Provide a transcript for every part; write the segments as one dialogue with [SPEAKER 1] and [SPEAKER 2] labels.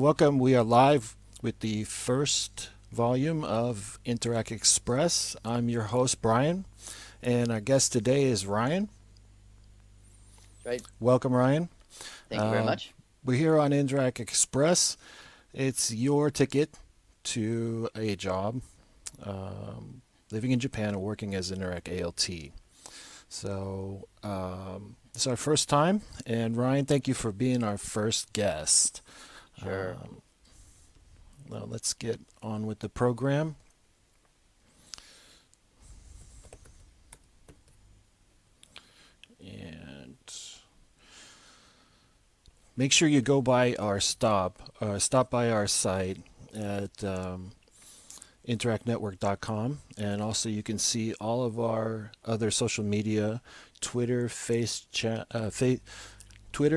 [SPEAKER 1] welcome. We are live with the first volume of Interac Express. I'm your host, Brian, and our guest today is Ryan.
[SPEAKER 2] That's right.
[SPEAKER 1] Welcome, Ryan.
[SPEAKER 2] Thank you very
[SPEAKER 1] Uh,
[SPEAKER 2] much.
[SPEAKER 1] we're here on Interac Express. It's your ticket to a job living in Japan and working as Interac ALT. It's our first time, and Ryan, thank you for being our first guest.
[SPEAKER 2] Sure.
[SPEAKER 1] Now let's get on with the program. And make sure you go by our stop by our site at interactnetwork.com, and also you can see all of our other social media: Twitter, Twitter,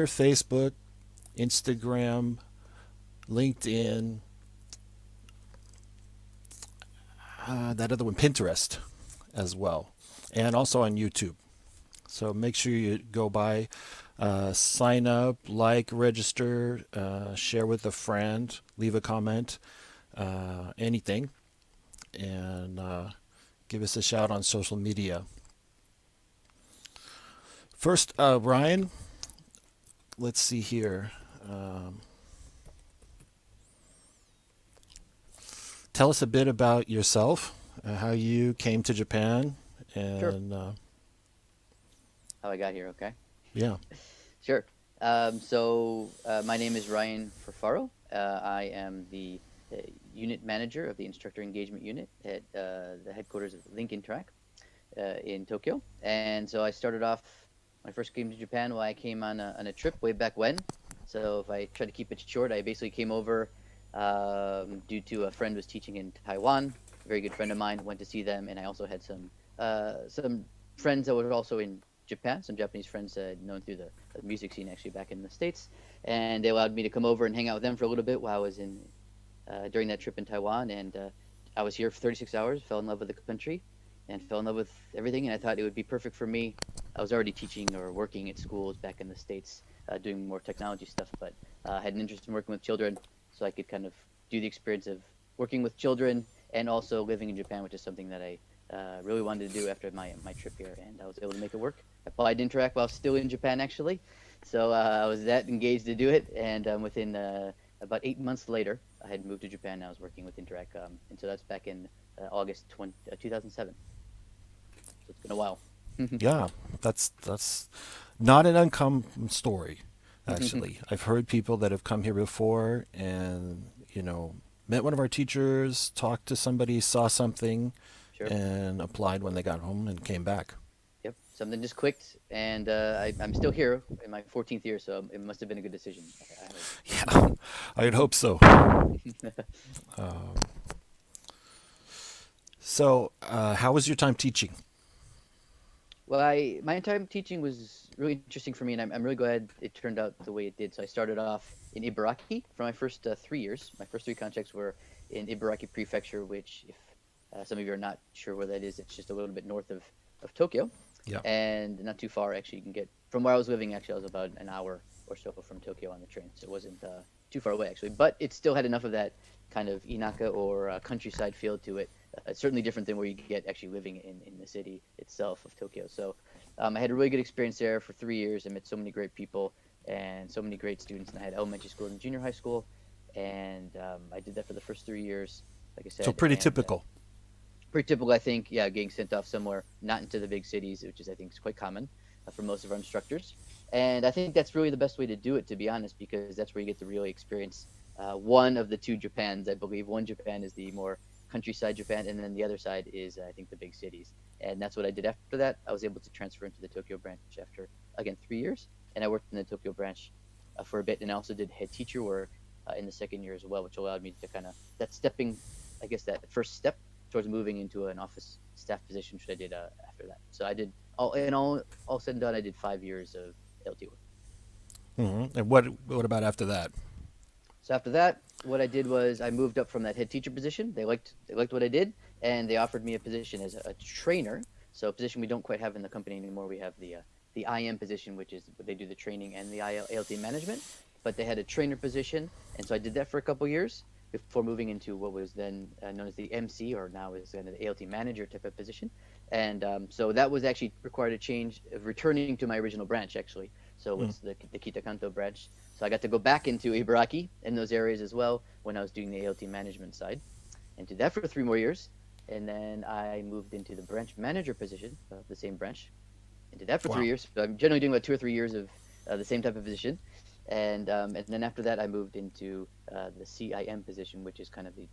[SPEAKER 1] Facebook, Instagram, LinkedIn, that other one, Pinterest, as well, and also on YouTube. So make sure you go by, sign up, like, register, share with a friend, leave a comment, anything, and give us a shout on social media. First, Ryan, let's see here. Tell us a bit about yourself, how you came to Japan,
[SPEAKER 2] Sure.
[SPEAKER 1] and
[SPEAKER 2] How I got here. Okay.
[SPEAKER 1] yeah.
[SPEAKER 2] Sure. My name is Ryan Furfaro. I am the unit manager of the Instructor Engagement Unit at the headquarters of Link Interac in Tokyo. And so I started off when I first came to Japan. Well, I came on a trip way back when. So if I try to keep it short, I basically came over due to a friend was teaching in Taiwan. A very good friend of mine. Went to see them, and I also had some friends that were also in Japan, some Japanese friends known through the music scene actually back in the States, and they allowed me to come over and hang out with them for a little bit while I was in during that trip in Taiwan, and I was here for 36 hours, fell in love with the country, and fell in love with everything, and I thought it would be perfect for me. I was already teaching or working at schools back in the States, doing more technology stuff, but I had an interest in working with children, so I could kind of do the experience of working with children and also living in Japan, which is something that I really wanted to do after my trip here, and I was able to make it work. I applied to Interac while still in Japan, actually, so I was that engaged to do it, and within about 8 months later, I had moved to Japan. And I was working with Interac, and so that's back in August 2007. So it's been a while.
[SPEAKER 1] Yeah, that's not an uncommon story, actually. I've heard people that have come here before and, met one of our teachers, talked to somebody, saw something,
[SPEAKER 2] Sure.
[SPEAKER 1] and applied when they got home and came back.
[SPEAKER 2] Yep. Something just clicked, and I'm still here in my 14th year, so it must have been a good decision. I
[SPEAKER 1] Yeah, I'd hope so.
[SPEAKER 2] hope.
[SPEAKER 1] Um, how was your time teaching?
[SPEAKER 2] Well, my entire teaching was really interesting for me, and I'm really glad it turned out the way it did. So I started off in Ibaraki for my first 3 years. My first three contracts were in Ibaraki Prefecture, which, if some of you are not sure where that is, it's just a little bit north of Tokyo,
[SPEAKER 1] Yeah.
[SPEAKER 2] and not too far. Actually, you can get from where I was living. Actually, I was about an hour or so from Tokyo on the train, so it wasn't too far away actually. But it still had enough of that kind of inaka or countryside feel to it. It's certainly different than where you get actually living in the city itself of Tokyo. So I had a really good experience there for 3 years. I met so many great people and so many great students. And I had elementary school and junior high school, and I did that for the first 3 years, like I
[SPEAKER 1] So
[SPEAKER 2] said.
[SPEAKER 1] pretty
[SPEAKER 2] And
[SPEAKER 1] typical.
[SPEAKER 2] pretty typical, I think. Yeah, getting sent off somewhere, not into the big cities, which is I think is quite common for most of our instructors. And I think that's really the best way to do it, to be honest, because that's where you get to really experience one of the two Japans, I believe. One Japan is the more countryside Japan, and then the other side is, I think, the big cities. And that's what I did after that. I was able to transfer into the Tokyo branch after, again, 3 years. And I worked in the Tokyo branch for a bit, and I also did head teacher work in the second year as well, which allowed me to kind of, that stepping, I guess, that first step towards moving into an office staff position, which I did after that. So I did, all said and done, I did 5 years of LT work.
[SPEAKER 1] And what about after that?
[SPEAKER 2] So after that, what I did was I moved up from that head teacher position. They liked what I did, and they offered me a position as a trainer. So a position we don't quite have in the company anymore. We have the IM position, which is they do the training and the ALT management. but they had a trainer position, and so I did that for a couple years before moving into what was then known as the MC, or now is kind of the ALT manager type of position. And so that was actually required a change of returning to my original branch, actually. So
[SPEAKER 1] Mm.
[SPEAKER 2] it's the Kitakanto branch. So I got to go back into Ibaraki in those areas as well when I was doing the ALT management side, and did that for 3 more years. And then I moved into the branch manager position of the same branch and did that for three
[SPEAKER 1] Wow.
[SPEAKER 2] years. So I'm generally doing about 2 or 3 years of the same type of position, and then after that I moved into the CIM position, which is kind of the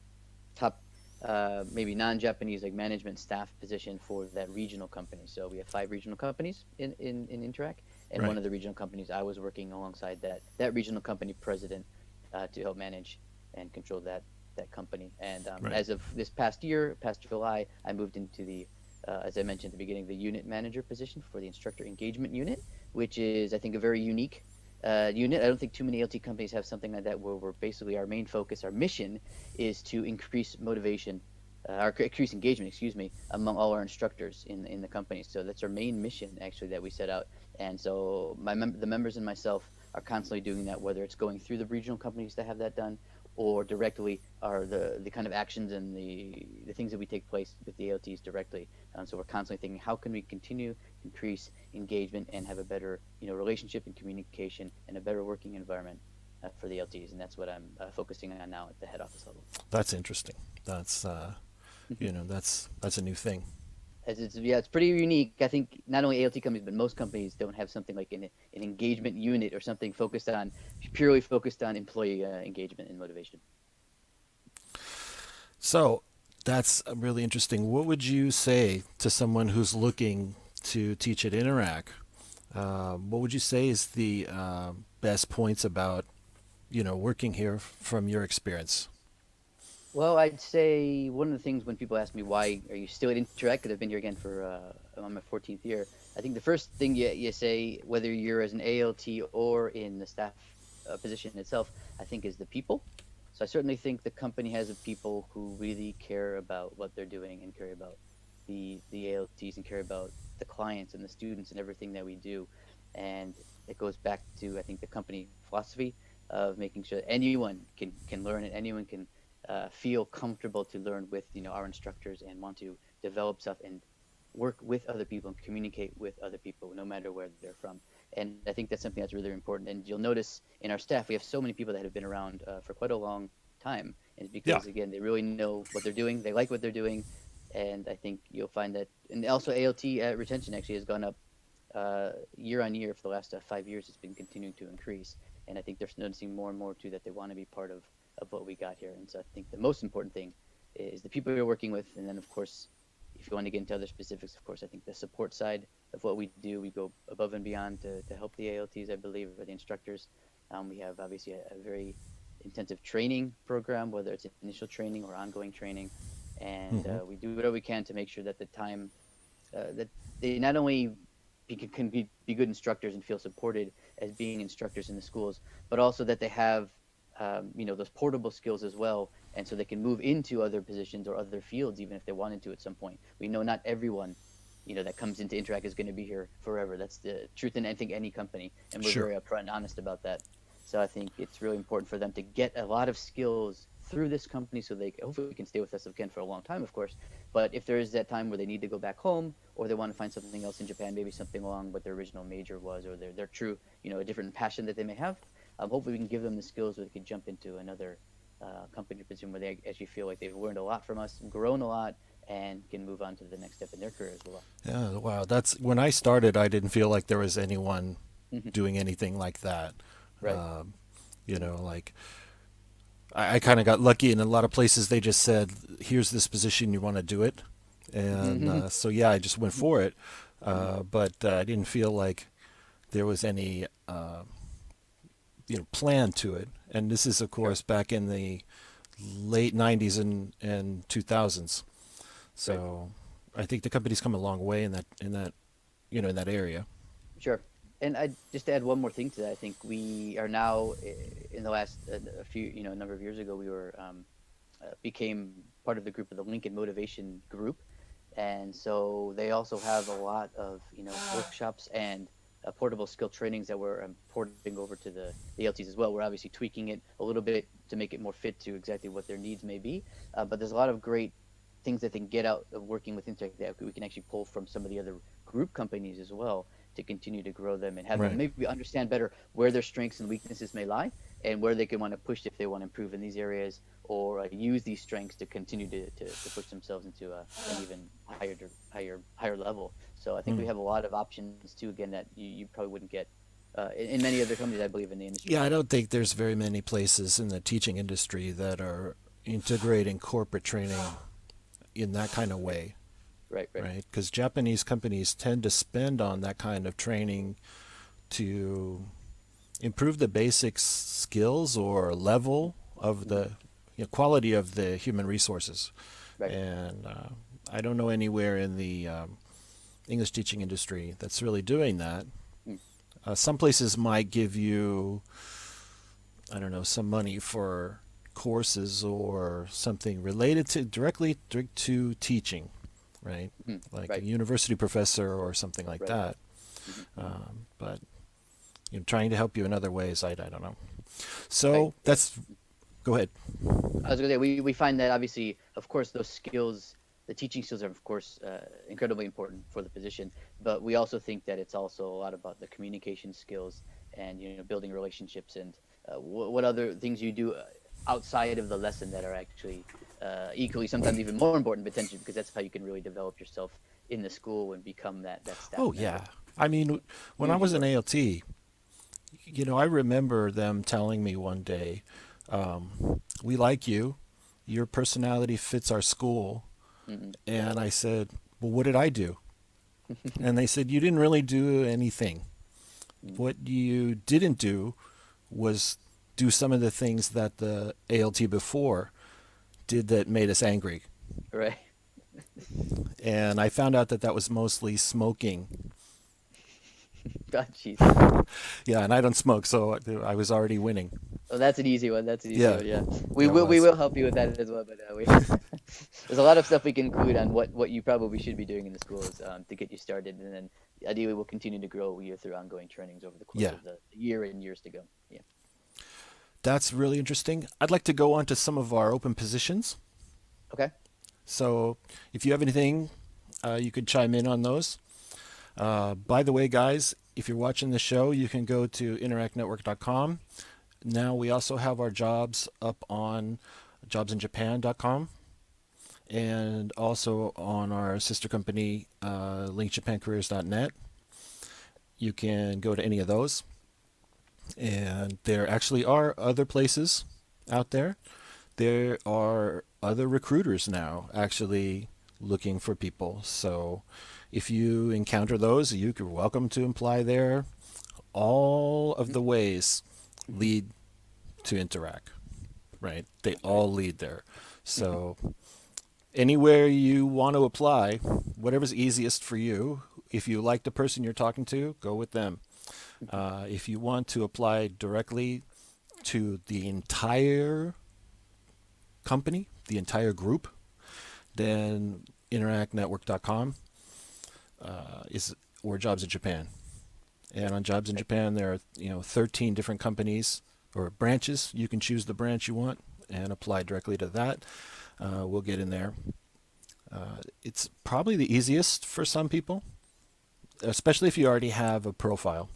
[SPEAKER 2] top maybe non-Japanese like management staff position for that regional company. So we have 5 regional companies in Interac, and one
[SPEAKER 1] Right.
[SPEAKER 2] of the regional companies I was working alongside that regional company president to help manage and control that company. And
[SPEAKER 1] Right.
[SPEAKER 2] as of this past year, past July, I moved into the as I mentioned at the beginning, the unit manager position for the Instructor Engagement Unit, which is, I think, a very unique unit. I don't think too many LT companies have something like that where we're basically our main focus, our mission is to increase motivation, or increase engagement, excuse me, among all our instructors in the company. So that's our main mission actually that we set out. And so the members and myself are constantly doing that, whether it's going through the regional companies that have that done, or directly are the kind of actions and the things that we take place with the ALTs directly. So we're constantly thinking, how can we continue to increase engagement and have a better, relationship and communication and a better working environment for the LTs, and that's what I'm focusing on now at the head office level.
[SPEAKER 1] That's interesting. That's that's a new thing.
[SPEAKER 2] As it's yeah, it's pretty unique. I think not only ALT companies, but most companies don't have something like an engagement unit or something focused on purely focused on employee engagement and motivation.
[SPEAKER 1] So that's really interesting. What would you say to someone who's looking to teach at Interac? What would you say is the best points about working here from your experience?
[SPEAKER 2] Well, I'd say one of the things when people ask me why are you still at Interact, because I've been here again for on my 14th year. I think the first thing you say, whether you're as an ALT or in the staff position itself, I think is the people. So I certainly think the company has a people who really care about what they're doing and care about the ALTs and care about the clients and the students and everything that we do. And it goes back to I think the company philosophy of making sure that anyone can learn and anyone can feel comfortable to learn with our instructors and want to develop stuff and work with other people and communicate with other people no matter where they're from. And I think that's something that's really important. And you'll notice in our staff we have so many people that have been around for quite a long time, and it's
[SPEAKER 1] Yeah,
[SPEAKER 2] because again they really know what they're doing, they like what they're doing. And I think you'll find that, and also ALT retention actually has gone up year on year for the last 5 years. It's been continuing to increase, and I think they're noticing more and more too that they want to be part of what we got here. And so I think the most important thing is the people you're working with, and then of course, if you want to get into other specifics, of course, I think the support side of what we do, we go above and beyond to help the ALTs, I believe, or the instructors. We have obviously a very intensive training program, whether it's initial training or ongoing training, and
[SPEAKER 1] hmm
[SPEAKER 2] we do whatever we can to make sure that the time that they not only be good instructors and feel supported as being instructors in the schools, but also that they have those portable skills as well, and so they can move into other positions or other fields even if they wanted to at some point. We know not everyone that comes into Interac is going to be here forever. That's the truth in I think any company, and we're
[SPEAKER 1] sure.
[SPEAKER 2] very upfront and honest about that. So I think it's really important for them to get a lot of skills through this company so they hopefully can stay with us again for a long time, of course. But if there is that time where they need to go back home or they want to find something else in Japan, maybe something along what their original major was or their true, a different passion that they may have, hopefully we can give them the skills where they can jump into another company position where they actually feel like they've learned a lot from us, grown a lot, and can move on to the next step in their career as well.
[SPEAKER 1] Yeah, wow. That's when I started. I didn't feel like there was anyone doing anything like that.
[SPEAKER 2] Right.
[SPEAKER 1] Um, like I kind of got lucky in a lot of places. They just said, "Here's this position. You want to do it," and so yeah, I just went for it. But I didn't feel like there was any plan to it. And this is, of
[SPEAKER 2] Sure.
[SPEAKER 1] course, back in the late '90s and 2000s.
[SPEAKER 2] Right.
[SPEAKER 1] So I think the company's come a long way in that area.
[SPEAKER 2] Sure. And I just to add one more thing to that, I think we are now in the last a few, a number of years ago, we were became part of the group of the Lincoln Motivation Group, and so they also have a lot of workshops and portable skill trainings that we're porting over to the ALTs as well. We're obviously tweaking it a little bit to make it more fit to exactly what their needs may be. But there's a lot of great things that they can get out of working with Interac that we can actually pull from some of the other group companies as well to continue to grow them and have them
[SPEAKER 1] Right.
[SPEAKER 2] maybe understand better where their strengths and weaknesses may lie and where they can want to push if they want to improve in these areas or use these strengths to continue to push themselves into an even higher level. So I think we
[SPEAKER 1] Mm.
[SPEAKER 2] have a lot of options too. Again, that you probably wouldn't get in many other companies, I believe, in the industry.
[SPEAKER 1] Yeah, I don't think there's very many places in the teaching industry that are integrating corporate training in that kind of
[SPEAKER 2] Right,
[SPEAKER 1] way,
[SPEAKER 2] right, right.
[SPEAKER 1] right? Because Japanese companies tend to spend on that kind of training to improve the basic skills or level of
[SPEAKER 2] Mm-hmm.
[SPEAKER 1] the quality of the human resources.
[SPEAKER 2] Right.
[SPEAKER 1] And I don't know anywhere in the English teaching industry that's really doing that.
[SPEAKER 2] Mm.
[SPEAKER 1] Some places might give you, I don't know, some money for courses or something related to directly to teaching, right?
[SPEAKER 2] Mm.
[SPEAKER 1] Like a
[SPEAKER 2] Right,
[SPEAKER 1] university professor or something like
[SPEAKER 2] right.
[SPEAKER 1] that.
[SPEAKER 2] Mm-hmm. Mm-hmm.
[SPEAKER 1] But trying to help you in other ways, I don't know.
[SPEAKER 2] Right,
[SPEAKER 1] So
[SPEAKER 2] right.
[SPEAKER 1] that's go ahead.
[SPEAKER 2] I was gonna say we find that obviously, of course, those skills, the teaching skills are of course incredibly important for the position, but we also think that it's also a lot about the communication skills and building relationships and what other things you do outside of the lesson that are actually equally sometimes even more important potentially because that's how you can really develop yourself in the school and become that staff
[SPEAKER 1] Oh
[SPEAKER 2] member.
[SPEAKER 1] yeah, I mean, when I
[SPEAKER 2] Huge
[SPEAKER 1] was an
[SPEAKER 2] important.
[SPEAKER 1] ALT, I remember them telling me one day, "We like you. Your personality fits our school."
[SPEAKER 2] Mm-hmm.
[SPEAKER 1] And I said, "Well, what did I do?" And they said, "You didn't really do anything.
[SPEAKER 2] Mm.
[SPEAKER 1] What you didn't do was do some of the things that the ALT before did that made us angry."
[SPEAKER 2] Right.
[SPEAKER 1] And I found out that that was mostly smoking.
[SPEAKER 2] God, jeez.
[SPEAKER 1] Yeah, and I don't smoke, so I was already winning.
[SPEAKER 2] Oh, that's an easy one. That's an easy
[SPEAKER 1] Yeah,
[SPEAKER 2] one. Yeah, we
[SPEAKER 1] yeah, it
[SPEAKER 2] will
[SPEAKER 1] was.
[SPEAKER 2] help you with that as well. But there's a lot of stuff we can include on what you probably should be doing in the schools to get you started, and then ideally we'll continue to grow you through ongoing trainings over the course
[SPEAKER 1] Yeah,
[SPEAKER 2] of the year and years to go. Yeah.
[SPEAKER 1] that's really interesting. I'd like to go on to some of our open positions.
[SPEAKER 2] Okay.
[SPEAKER 1] So if you have anything, you could chime in on those. By the way, guys, if you're watching the show, you can go to interactnetwork.com. Now we also have our jobs up on jobsinjapan.com and also on our sister company, linkjapancareers.net. You can go to any of those. And there actually are other places out there. There are other recruiters now actually looking for people. So if you encounter those, you're welcome to apply there. All of
[SPEAKER 2] Hmm.
[SPEAKER 1] the ways
[SPEAKER 2] Hmm.
[SPEAKER 1] lead to Interac, right? They
[SPEAKER 2] Right.
[SPEAKER 1] all lead there.
[SPEAKER 2] Hmm.
[SPEAKER 1] So anywhere you want to apply, whatever's easiest for you. If you like the person you're talking to, go with them.
[SPEAKER 2] Hmm.
[SPEAKER 1] If you want to apply directly to the entire company, the entire group, then interactnetwork.com is or Jobs in Japan. And on Jobs in
[SPEAKER 2] Right.
[SPEAKER 1] Japan, there are 13 different companies or branches. You can choose the branch you want and apply directly to that. We'll get in there. It's probably the easiest for some people, especially if you already have a profile.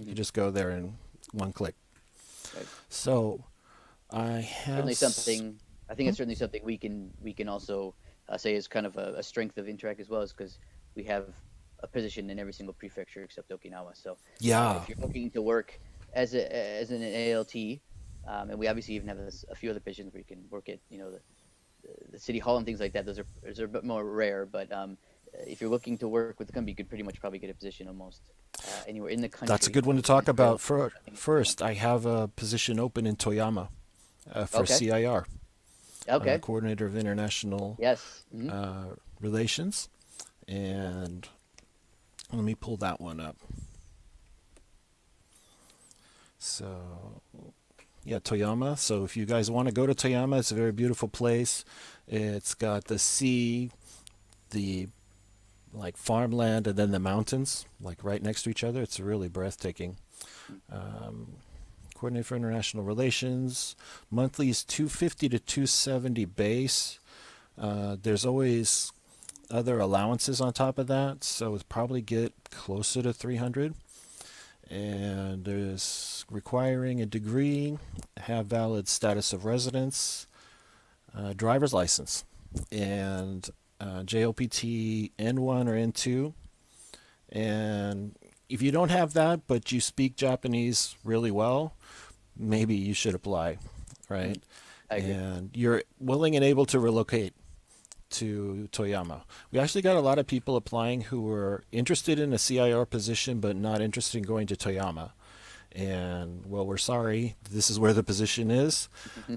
[SPEAKER 1] You
[SPEAKER 2] Hmm.
[SPEAKER 1] just go there in one click.
[SPEAKER 2] Right.
[SPEAKER 1] So I have.
[SPEAKER 2] Certainly something. I think
[SPEAKER 1] Hmm?
[SPEAKER 2] it's certainly something we can also say is kind of a strength of Interact as well, is because we have a position in every single prefecture except Okinawa. So
[SPEAKER 1] Yeah,
[SPEAKER 2] if you're looking to work as an ALT, and we obviously even have a few other positions where you can work at the city hall and things like that. Those are a bit more rare, but if you're looking to work with the company, you could pretty much probably get a position almost anywhere in the
[SPEAKER 1] that's a
[SPEAKER 2] country
[SPEAKER 1] good one to
[SPEAKER 2] in
[SPEAKER 1] talk
[SPEAKER 2] this field.
[SPEAKER 1] about.
[SPEAKER 2] I think it's pretty
[SPEAKER 1] First,
[SPEAKER 2] much
[SPEAKER 1] I have a position open in Toyama for
[SPEAKER 2] okay.
[SPEAKER 1] CIR,
[SPEAKER 2] Okay.
[SPEAKER 1] Coordinator of International
[SPEAKER 2] Yes. Hmm.
[SPEAKER 1] Relations. And let me pull that one up. So, yeah, Toyama. So if you guys want to go to Toyama, it's a very beautiful place. It's got the sea, the like farmland and then the mountains, like right next to each other. It's really breathtaking. Um, Coordinator for International Relations. Monthly is 250 to 270 base. There's always other allowances on top of that, so it's probably get closer to 300. And there's requiring a degree, have valid status of residence, driver's license, and JLPT N1 or N2. And if you don't have that, but you speak Japanese really well, maybe you should apply,
[SPEAKER 2] Mm,
[SPEAKER 1] right?
[SPEAKER 2] I agree.
[SPEAKER 1] And you're willing and able to relocate to Toyama. We actually got a lot of people applying who were interested in a CIR position but not interested in going to Toyama. And well, we're sorry, this is where the position is.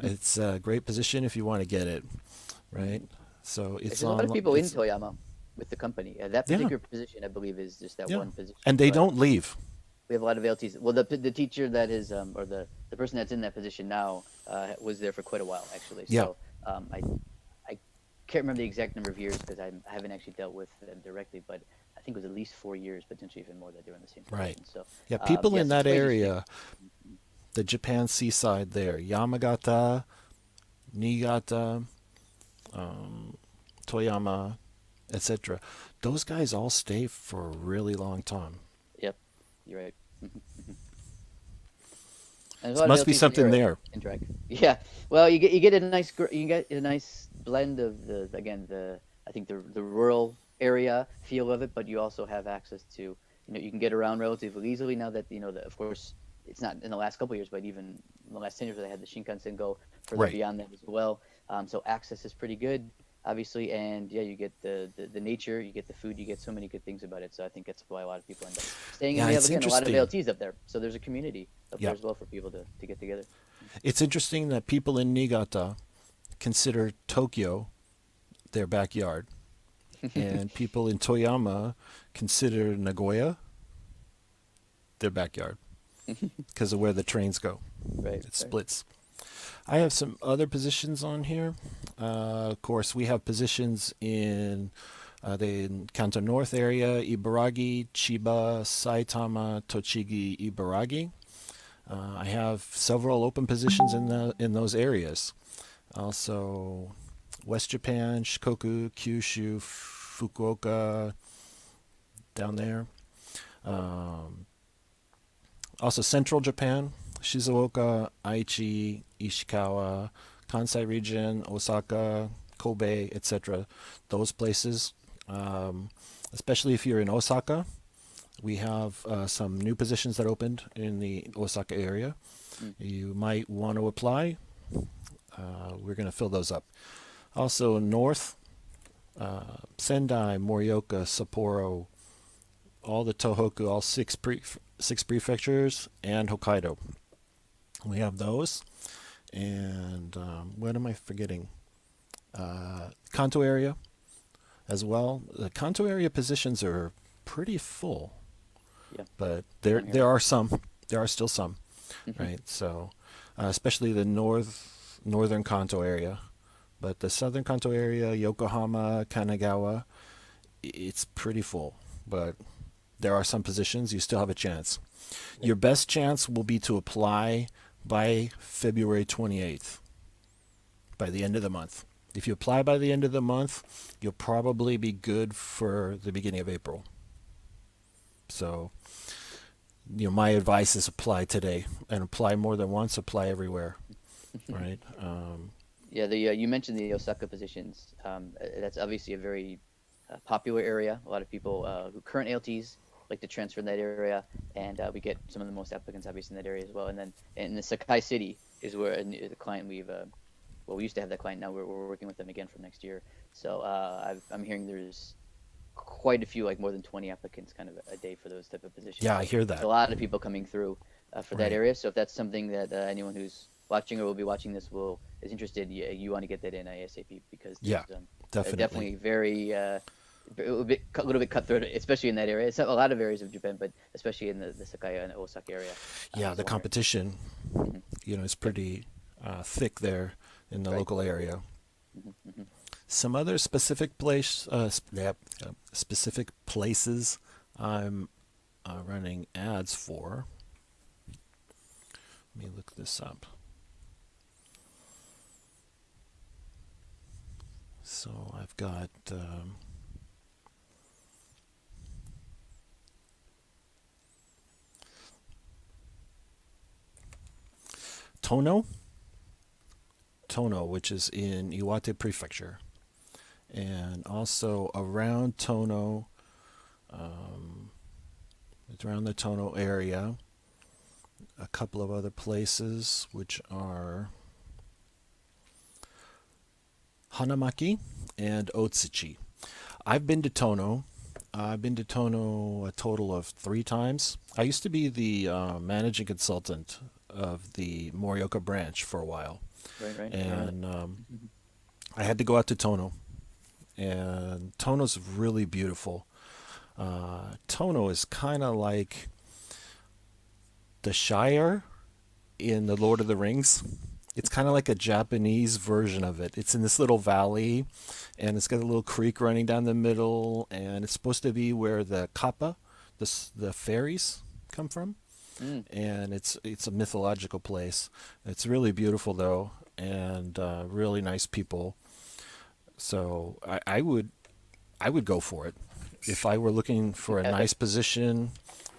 [SPEAKER 1] It's a great position if you want to get it, right? So it's
[SPEAKER 2] There's a lot of
[SPEAKER 1] on.
[SPEAKER 2] people in
[SPEAKER 1] It's
[SPEAKER 2] Toyama with the company. That
[SPEAKER 1] yeah,
[SPEAKER 2] particular position, I believe, is just that
[SPEAKER 1] yeah,
[SPEAKER 2] one position.
[SPEAKER 1] and they
[SPEAKER 2] But
[SPEAKER 1] don't leave.
[SPEAKER 2] we have a lot of ALTs. Well, the teacher that is or the person that's in that position now was there for quite a while actually.
[SPEAKER 1] Yeah,
[SPEAKER 2] So I can't remember the exact number of years because I haven't actually dealt with them directly, but I think it was at least 4 years, potentially even more, that they were in the same
[SPEAKER 1] right.
[SPEAKER 2] position. So
[SPEAKER 1] Yeah, people in
[SPEAKER 2] yes, it's
[SPEAKER 1] that
[SPEAKER 2] quite interesting.
[SPEAKER 1] area, the Japan seaside there, Yamagata, Niigata, um, Toyama, etc. Those guys all stay for a really long time.
[SPEAKER 2] Yep, you're right. And there's a
[SPEAKER 1] It
[SPEAKER 2] lot of
[SPEAKER 1] must be
[SPEAKER 2] LTs from
[SPEAKER 1] something
[SPEAKER 2] here
[SPEAKER 1] there.
[SPEAKER 2] in Interac. Yeah. Well, you get a nice you get a nice blend of the again the I think the rural area feel of it, but you also have access to you can get around relatively easily now that of course it's not in the last couple of years, but even in the last 10 years they had the Shinkansen go further
[SPEAKER 1] Right.
[SPEAKER 2] beyond that as well. So access is pretty good, obviously, and yeah, you get the nature, you get the food, you get so many good things about it. So I think that's why a lot of people end up staying, and
[SPEAKER 1] Yeah,
[SPEAKER 2] we have
[SPEAKER 1] it's
[SPEAKER 2] again a lot of
[SPEAKER 1] interesting.
[SPEAKER 2] ALTs up there, so there's a community up there
[SPEAKER 1] Yeah.
[SPEAKER 2] as well for people to get together.
[SPEAKER 1] It's interesting that people in Niigata consider Tokyo their backyard, and people in Toyama consider Nagoya their backyard because of where the trains go.
[SPEAKER 2] Right,
[SPEAKER 1] It
[SPEAKER 2] right.
[SPEAKER 1] splits. I have some other positions on here. Of course, we have positions in the Kanto North area, Ibaragi, Chiba, Saitama, Tochigi, Ibaragi. I have several open positions in those areas. Also, West Japan, Shikoku, Kyushu, Fukuoka, down there. Um, Also, Central Japan, Shizuoka, Aichi, Ishikawa, Kansai region, Osaka, Kobe, etc. Those places, especially if you're in Osaka, we have some new positions that opened in the Osaka area.
[SPEAKER 2] Mm.
[SPEAKER 1] You might want to apply. We're going to fill those up. Also, North, Sendai, Morioka, Sapporo, all the Tohoku, all six prefectures, and Hokkaido. We have those. And what am I forgetting? Kanto area as well. The Kanto area positions are pretty full,
[SPEAKER 2] Yeah,
[SPEAKER 1] but
[SPEAKER 2] same
[SPEAKER 1] there
[SPEAKER 2] on here.
[SPEAKER 1] there are some. There are still some,
[SPEAKER 2] Hmm.
[SPEAKER 1] right? So, especially the northern Kanto area, but the southern Kanto area, Yokohama, Kanagawa, it's pretty full. But there are some positions you still have a chance.
[SPEAKER 2] Yep.
[SPEAKER 1] Your best chance will be to apply by February 28th, by the end of the month. If you apply by the end of the month, you'll probably be good for the beginning of April. So, my advice is apply today and apply more than once, apply everywhere, right?
[SPEAKER 2] Yeah, the you mentioned the Osaka positions. That's obviously a very popular area. A lot of people who current ALTs like to transfer in that area, and we get some of the most applicants obviously in that area as well. And then in the Sakai City is where the client we've well, we used to have that client. Now we're working with them again for next year. So I'm hearing there's quite a few, like more than 20 applicants kind of a day for those type of positions.
[SPEAKER 1] Yeah, I
[SPEAKER 2] So
[SPEAKER 1] hear
[SPEAKER 2] there's a
[SPEAKER 1] that.
[SPEAKER 2] lot of people coming through for that
[SPEAKER 1] Right.
[SPEAKER 2] area. So if that's something that anyone who's watching or will be watching this will is interested, you want to get that in ASAP because
[SPEAKER 1] Yeah,
[SPEAKER 2] there's
[SPEAKER 1] definitely.
[SPEAKER 2] definitely very a little bit cutthroat, especially in that area. It's not a lot of areas of Japan, but especially in the Sakai and Osaka area
[SPEAKER 1] Yeah,
[SPEAKER 2] is
[SPEAKER 1] the
[SPEAKER 2] one area.
[SPEAKER 1] competition,
[SPEAKER 2] Hmm.
[SPEAKER 1] is
[SPEAKER 2] Yep,
[SPEAKER 1] pretty thick there in the
[SPEAKER 2] right.
[SPEAKER 1] local area.
[SPEAKER 2] Hmm. Hmm.
[SPEAKER 1] Some other specific specific places I'm running ads for. Let me look this up. So I've got Tono, which is in Iwate Prefecture, and also around Tono, it's around the Tono area. A couple of other places, which are Hanamaki and Otsuchi. I've been to Tono. I've been to Tono a total of 3 times. I used to be the managing consultant of the Morioka branch for a while,
[SPEAKER 2] Right.
[SPEAKER 1] and I had to go out to Tono, and Tono's really beautiful. Tono is kind of like the Shire in the Lord of the Rings. It's kind of like a Japanese version of it. It's in this little valley, and it's got a little creek running down the middle, and it's supposed to be where the kappa, the fairies, come from.
[SPEAKER 2] Mm.
[SPEAKER 1] And it's a mythological place. It's really beautiful though, and really nice people. So I would go for it if I were looking for a
[SPEAKER 2] Yeah,
[SPEAKER 1] nice position,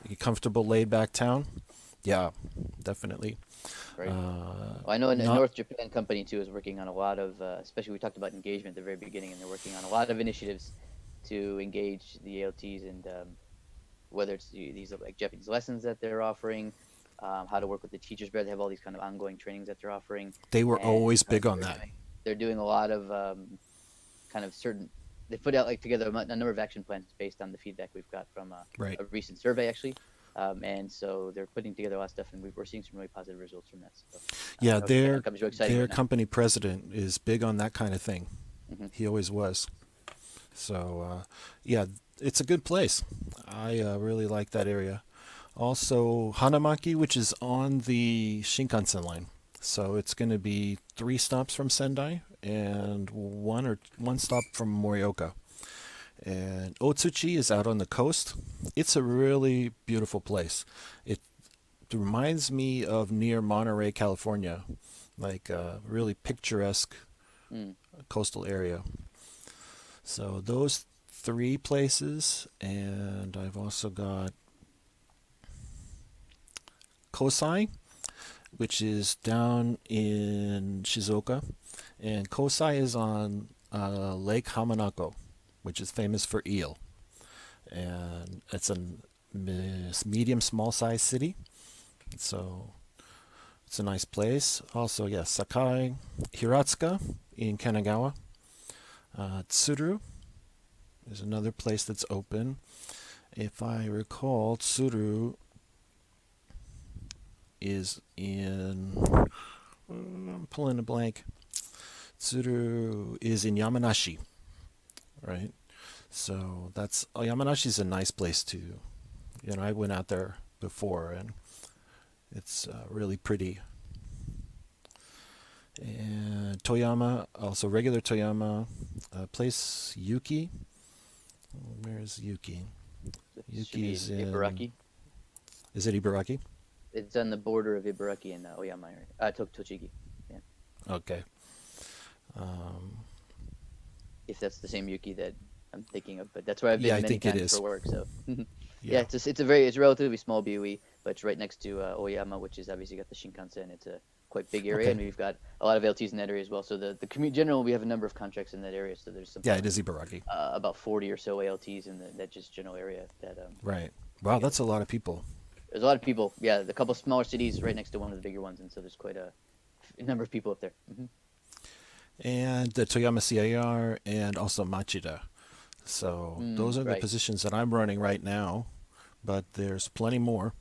[SPEAKER 1] a comfortable, laid back town. Yeah, definitely.
[SPEAKER 2] right.
[SPEAKER 1] Uh,
[SPEAKER 2] Well, I know in
[SPEAKER 1] not
[SPEAKER 2] North Japan company too is working on a lot of, especially we talked about engagement at the very beginning, and they're working on a lot of initiatives to engage the ALTs, and whether it's these like Japanese lessons that they're offering, how to work with the teachers better. They have all these kind of ongoing trainings that they're offering,
[SPEAKER 1] They were
[SPEAKER 2] and
[SPEAKER 1] always big on that.
[SPEAKER 2] they're doing a lot of kind of certain. They put out like together a number of action plans based on the feedback we've got from
[SPEAKER 1] Right.
[SPEAKER 2] a recent survey actually, and so they're putting together a lot of stuff, and we're seeing some really positive results from that. So I
[SPEAKER 1] Yeah,
[SPEAKER 2] know Japan
[SPEAKER 1] their
[SPEAKER 2] company's really exciting
[SPEAKER 1] their
[SPEAKER 2] right now.
[SPEAKER 1] company president is big on that kind of thing.
[SPEAKER 2] Hmm.
[SPEAKER 1] He always was. So yeah, it's a good place. I really like that area. Also, Hanamaki, which is on the Shinkansen line. So it's going to be 3 stops from Sendai and one stop from Morioka. And Otsuchi is out on the coast. It's a really beautiful place. It reminds me of near Monterey, California, like a really picturesque
[SPEAKER 2] Mm.
[SPEAKER 1] coastal area. So those 3 places, and I've also got Kosai, which is down in Shizuoka, and Kosai is on Lake Hamanako, which is famous for eel, and it's a medium small size city, so it's a nice place. Also, yes, Sakai, Hiratsuka in Kanagawa, Tsuru is another place that's open. If I recall, Tsuru is in. I'm pulling a blank. Tsuru is in Yamanashi, right? So that's Yamanashi's a nice place too. I went out there before, and it's really pretty. And Toyama, also regular Toyama, place Yuki. Where's Yuki?
[SPEAKER 2] It should
[SPEAKER 1] Yuki
[SPEAKER 2] be
[SPEAKER 1] is in.
[SPEAKER 2] Ibaraki.
[SPEAKER 1] Is it Ibaraki?
[SPEAKER 2] It's on the border of Ibaraki and Oyama, Tochigi. Yeah,
[SPEAKER 1] Okay. Um,
[SPEAKER 2] if that's the same Yuki that I'm thinking of, but that's where I've
[SPEAKER 1] yeah,
[SPEAKER 2] been
[SPEAKER 1] I
[SPEAKER 2] many
[SPEAKER 1] think it
[SPEAKER 2] times for
[SPEAKER 1] is.
[SPEAKER 2] work. So yeah,
[SPEAKER 1] Yeah.
[SPEAKER 2] it's a relatively small BOE, but it's right next to Oyama, which is obviously got the Shinkansen. It's a quite big area,
[SPEAKER 1] Okay.
[SPEAKER 2] and we've got a lot of LTs in that area as well. So the general, we have a number of contracts in that area. So there's something
[SPEAKER 1] Yeah, it
[SPEAKER 2] like
[SPEAKER 1] is Ibaraki.
[SPEAKER 2] about 40 or so ALTs in that just general area that
[SPEAKER 1] Right.
[SPEAKER 2] put
[SPEAKER 1] Wow,
[SPEAKER 2] together.
[SPEAKER 1] that's a lot of people.
[SPEAKER 2] There's a lot of people. Yeah, a couple smaller cities right next to one of the bigger ones, and so there's quite a number of people up there.
[SPEAKER 1] And the Toyama CAR and also Machida. So those are the
[SPEAKER 2] Right.
[SPEAKER 1] positions that I'm running right now, but there's plenty more.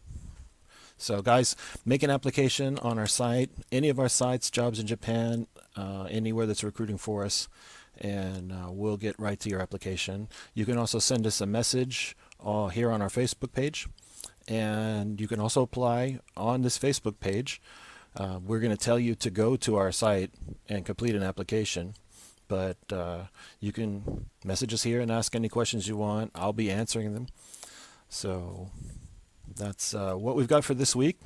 [SPEAKER 1] So guys, make an application on our site, any of our sites, Jobs in Japan, anywhere that's recruiting for us, and we'll get right to your application. You can also send us a message here on our Facebook page, and you can also apply on this Facebook page. We're going to tell you to go to our site and complete an application, but you can message us here and ask any questions you want. I'll be answering them. So that's what we've got for this week.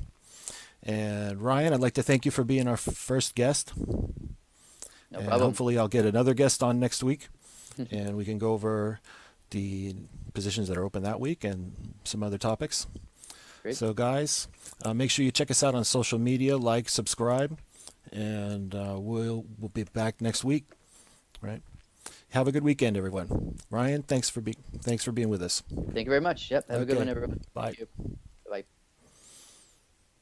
[SPEAKER 1] And Ryan, I'd like to thank you for being our first guest.
[SPEAKER 2] No
[SPEAKER 1] And
[SPEAKER 2] problem.
[SPEAKER 1] hopefully, I'll get another guest on next week, and we can go over the positions that are open that week and some other topics.
[SPEAKER 2] Great.
[SPEAKER 1] So, guys, make sure you check us out on social media, like, subscribe, and we'll be back next week. Right? Have a good weekend, everyone. Ryan, thanks for being with us.
[SPEAKER 2] Thank you very much. Yep. Have a good
[SPEAKER 1] Okay.
[SPEAKER 2] one, everyone.
[SPEAKER 1] Bye.
[SPEAKER 2] Thank you.